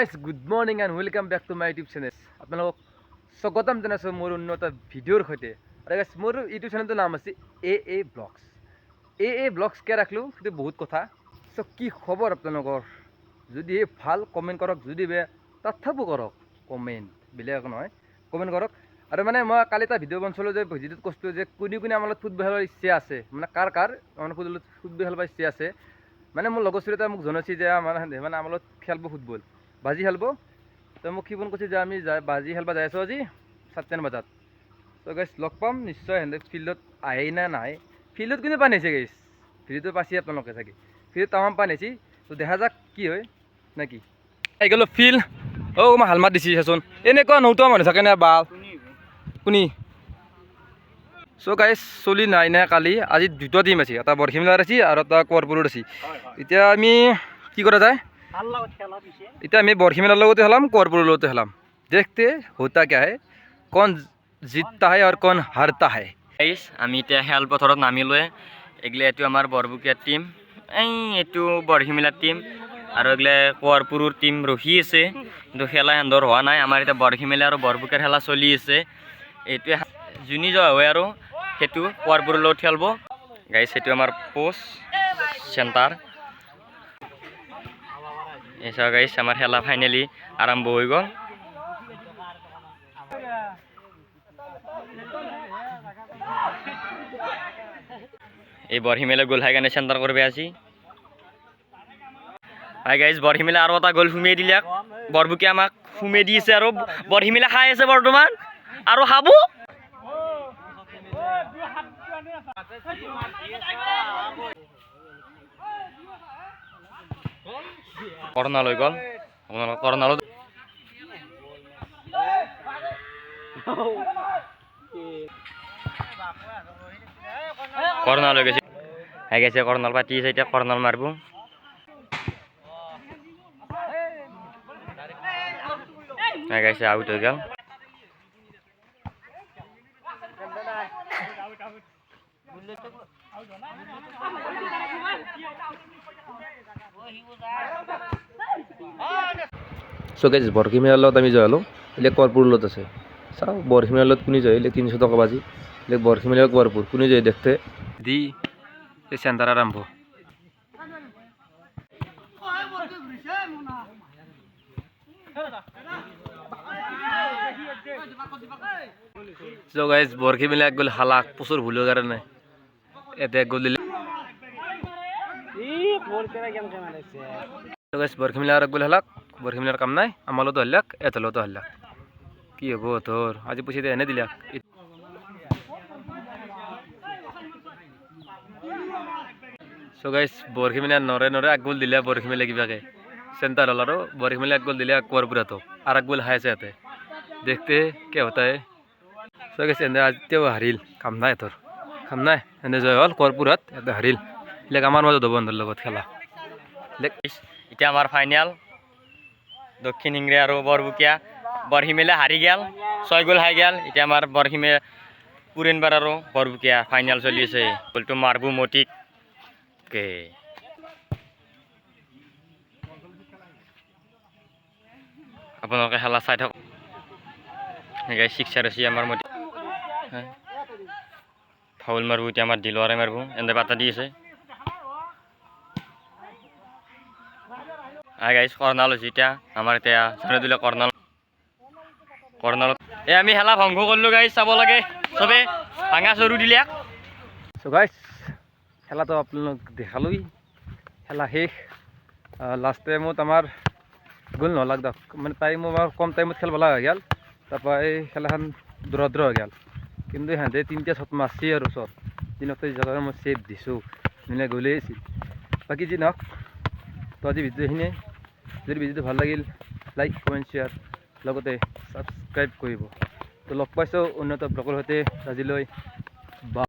guys, good morning and welcome back to my YouTube channel. আপোনালোকক স্বাগতম জনাইছোঁ মোৰ অন্য এটা ভিডিঅ'ৰ সৈতে। আৰু guys, মোৰ ইউটিউব চেনেলটোৰ নাম আছে AA Vlogs। AA Vlogs কিয় ৰাখিলোঁ সেইটো বহুত কথা। সো কি খবৰ আপোনালোকৰ? যদি ভাল কমেণ্ট কৰক, যদি বেয়া তথাপি কৰক কমেণ্ট, বেলেগ নহয় কমেণ্ট কৰক। আৰু মানে মই কালি এটা ভিডিঅ' বনাইছিলোঁ যে ভিডিঅ'টোত কৈছিলোঁ যে কোনে কোনে আমাৰ লগত ফুটবল খেলাৰ ইচ্ছা আছে, মানে কাৰ আমাৰ ফুটবল খেলাৰ ইচ্ছা আছে। মানে মোৰ লগৰ ছোৱালী এটা মোক জনাইছে যে মানে আমাৰ লগত খেলিব ফুটবল, বাজি খেলিব। তো মোক কি ফোন কৰিছে যে আমি বাজি খেলিব যাই আছোঁ আজি 7 বজাত। তো গাইছ লগ পাম নিশ্চয়, সিহঁতে ফিল্ডত আহে না নাহে। ফিল্ডত কিন্তু পানী হৈছে গাইছ, ভিডিঅ'টো পাইছে আপোনালোকে চাগে। ফিল্ডত তামাম পানী হৈছে, তো দেখা যাক কি হয় নাকি। আহি গ'লো ফিল্ড। মই হালমাত দিছি চাচোন, এনেকুৱা নৌটোৱা মানুহ থাকে নে বা শুনি। চ' গাইছ চলি নাই কালি, আজি দুটা টিম আছে, এটা বৰশিমলাৰ আছে আৰু এটা কোৱাৰপুৰত আছে। এতিয়া আমি কি কৰা যায়, এতিয়া আমি বৰশিমলাৰ লগতে খেলাম, কোৱাৰপুৰৰ লগতে খেলাম। দেখতে হোতা क्या है, कौन জিততা है और कौन हारता है। আমি এতিয়া খেলপথাৰত নামিলোৱে। এগিলা এইটো আমাৰ বৰবুকীয়া টিম, এইটো বৰশিমলাৰ টিম, আৰু এগিলা কোৱাৰপুৰৰ টিম ৰখি আছে, কিন্তু খেলা সেন্দৰ হোৱা নাই। আমাৰ এতিয়া বৰশিমলা আৰু বৰবুকীয়াৰ খেলা চলি আছে। এইটোৱে যোনি যোৱা হয় আৰু সেইটো কোৱাৰপুৰৰ লগত খেলিব। গাইছ সেইটো আমাৰ পোষ্ট চেণ্টাৰ। এই চাওক গাইছ, আমাৰ খেলা ফাইনেলি আৰম্ভ হৈ গ'ল। এই বৰশিমলা গোল খাই কাৰণে চেণ্টাৰ কৰিব আছি। হাই গাইজ, বৰশিমলা আৰু এটা গোল সুমিয়াই দিলে, বৰবুকীয়া আমাক সুমিয়াই দি আছে, আৰু বৰশিমলা খাই আছে বৰ্তমান আৰু খাব। কৰ্ণাল হৈ গ'ল, কৰ্ণালত কৰ্ণাল হৈ গৈছে। হৈ গৈছে কৰ্ণাল পাতি আছে, এতিয়া কৰ্ণাল মাৰিব। হৈ গৈছে, আউট হৈ গ'ল। চ' গাইজ বৰশিমলাৰ লগত আমি যোৱা হ'লোঁ, এতিয়া কোৱাৰপুৰৰ লগত আছে। চাওঁ বৰশিমলাৰ লগত কোনে যায়, এতিয়া 300 টকা বাজি। এতিয়া বৰশিমলা কোৱাৰপুৰ কোনে যায় দেখতে দি এই চেণ্টাৰ আৰম্ভ। চ' গাইজ বৰশিমলা এক গ'ল হালাক প্ৰচুৰ ভুলৰ কাৰণে, এটা এক গ'ল দিলে। বৰশিমলা আৰু এক গ'ল হালাক, বৰশিমলাৰ কাম নাই, আমাৰ লগতো হাৰলাক, এটা লগতো হাৰলাক। কি হ'ব তোৰ আজি পইচা এনে দিলাক। চ' গাইছ বৰশিমলা নৰে এক গ'ল দিলে বৰশিমলা কিবাকে চেণ্টাৰ হ'ল, আৰু বৰশিমলা এক গ'ল দিলে কোৱাৰপুৰাটো, আৰু এক গ'ল খাই আছে ইয়াতে। দেখতে কে হতা হে। চ' গাইছ এনে আজিও হাৰিল, কাম নাই তোৰ, কাম নাই। এনে জয় হ'ল কোৱাৰপুৰত, ইয়াতে হাৰিল। এইবিলাক আমাৰ মাজত হ'ব সিহঁতৰ লগত খেলা। এতিয়া আমাৰ ফাইনেল দক্ষিণ সিংৰা আৰু বৰবুকীয়া। বৰশিমলা হাৰি গ'ল, 6 গ'ল খাই গ'ল। এতিয়া আমাৰ বৰশিমলা পুৰেনবাৰ আৰু বৰবুকীয়া ফাইনেল চলি আছে। গ'লটো মাৰবো মতিক কে। আপোনালোকে খেলা চাই থাকক। গাইছ চিক্সাৰ আছে আমাৰ মতি, ফাউল মাৰব এতিয়া আমাৰ দিলৱাৰে মাৰব, এনে বাটা দি আছে। গাইছ কৰ্ণাল হৈছে এতিয়া আমাৰ, এতিয়া জানে দিলে কৰ্ণালত আমি খেলা ভংগ কৰিলোঁ গাইছ, চাব লাগে চবে, ভাঙা চৰু দিলে। চ' গাইছ খেলাটো আপোনালোক দেখালোই, খেলা শেষ। লাষ্ট টাইমত আমাৰ গ'ল নহ'লাক দিয়ক, মানে টাইমো আমাৰ কম টাইমত খেলিব লগা হৈ গ'ল। তাৰপৰা এই খেলাখন ড্ৰ হৈ গ'ল, কিন্তু সিহঁতে 3টা শ্বট মাৰছি আৰু শ্বট 3টা জেগাত মই ছেভ দিছোঁ, মানে গ'লেই আছিল। বাকী যি নহওক, তো আজি ভিডিঅ' এইখিনিয়ে। যদি ভিডিঅ'টো ভাল লাগিল লাইক কমেণ্ট শ্বেয়াৰ, লগতে ছাবস্ক্ৰাইব কৰিব। তো লগ পাইছোঁ উন্নত ব্লগৰ সৈতে, আজিলৈ বা।